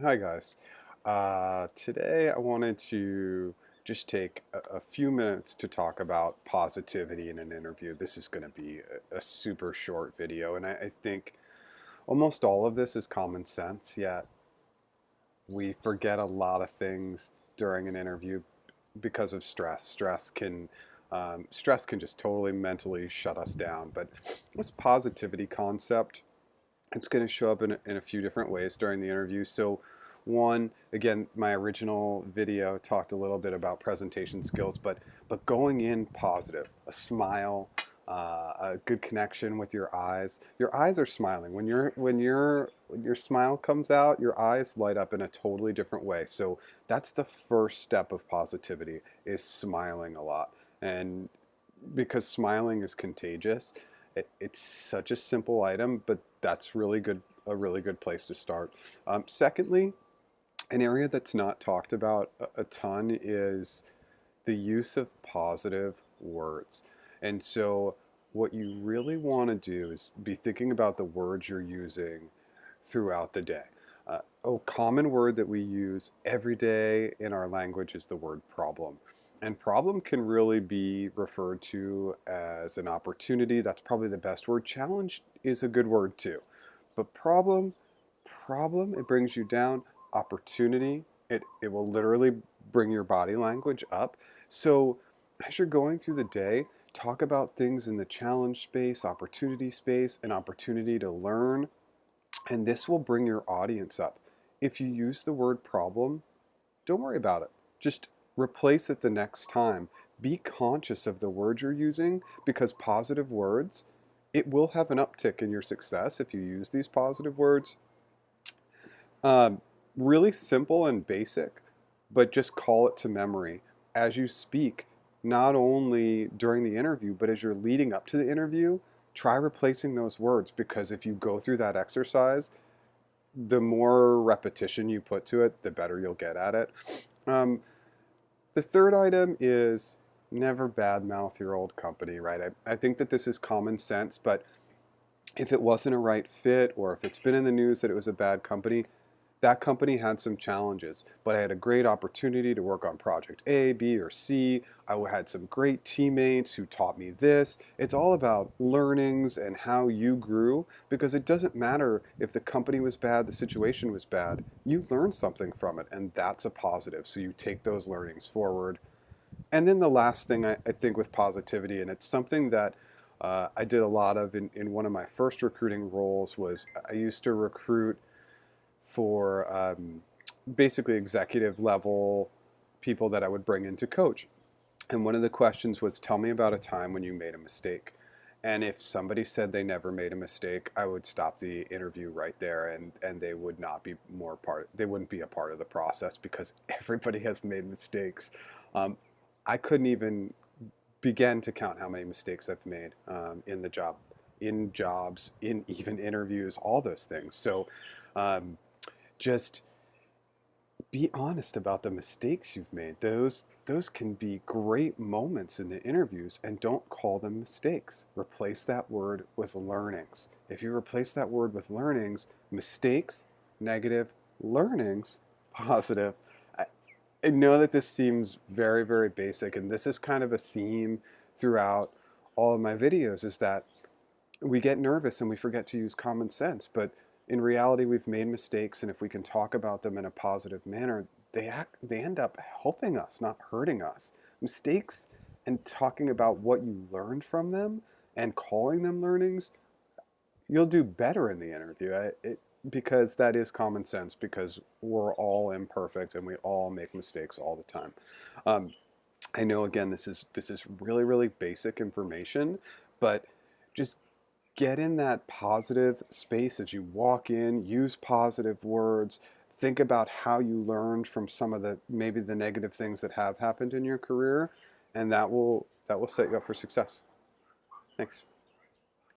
Hi guys. Today I wanted to just take a few minutes to talk about positivity in an interview. This is going to be a super short video, and I think almost all of this is common sense, yet we forget a lot of things during an interview because of stress. Stress can just totally mentally shut us down. But this positivity concept, it's going to show up in a few different ways during the interview. So one, again, my original video talked a little bit about presentation skills, but going in positive, a smile, a good connection with your eyes. Your eyes are smiling. When your smile comes out, your eyes light up in a totally different way. So that's the first step of positivity, is smiling a lot. And because smiling is contagious, it's such a simple item, but that's a really good place to start. Secondly, an area that's not talked about a ton is the use of positive words. And so what you really want to do is be thinking about the words you're using throughout the day. A common word that we use every day in our language is the word problem. And problem can really be referred to as an opportunity. That's probably the best word. Challenge is a good word too. But problem, it brings you down. Opportunity, it will literally bring your body language up. So as you're going through the day, talk about things in the challenge space, opportunity space, an opportunity to learn, and this will bring your audience up. If you use the word problem, don't worry about it. Just replace it the next time. Be conscious of the words you're using, because positive words, it will have an uptick in your success if you use these positive words. Um, Really simple and basic, but just call it to memory as you speak, not only during the interview, but as you're leading up to the interview. Try replacing those words, because if you go through that exercise, the more repetition you put to it, the better you'll get at it. Um, the third item is never badmouth your old company, right? I think that this is common sense, but if it wasn't a right fit, or if it's been in the news that it was a bad company, that company had some challenges, but I had a great opportunity to work on project A, B, or C. I had some great teammates who taught me this. It's all about learnings and how you grew, because it doesn't matter if the company was bad, the situation was bad. You learned something from it, and that's a positive. So you take those learnings forward. And then the last thing I think with positivity, and it's something that I did a lot of in one of my first recruiting roles, was I used to recruit for basically executive level people that I would bring in to coach. And one of the questions was, tell me about a time when you made a mistake. And if somebody said they never made a mistake, I would stop the interview right there, and they would not be they wouldn't be a part of the process, because everybody has made mistakes. Um, I couldn't even begin to count how many mistakes I've made in the job, in jobs, in even interviews, all those things. So um, just be honest about the mistakes you've made. Those can be great moments in the interviews, and don't call them mistakes. Replace that word with learnings. If you replace that word with learnings, mistakes, negative, learnings, positive. I know that this seems very, very basic, and this is kind of a theme throughout all of my videos, is that we get nervous and we forget to use common sense. But in reality, we've made mistakes, and if we can talk about them in a positive manner, they end up helping us, not hurting us. Mistakes, and talking about what you learned from them and calling them learnings, you'll do better in the interview. Because that is common sense, because we're all imperfect and we all make mistakes all the time. Um, I know, again, this is really, really basic information, but just get in that positive space as you walk in. Use positive words. Think about how you learned from some of the, maybe the negative things that have happened in your career, and that will set you up for success. Thanks.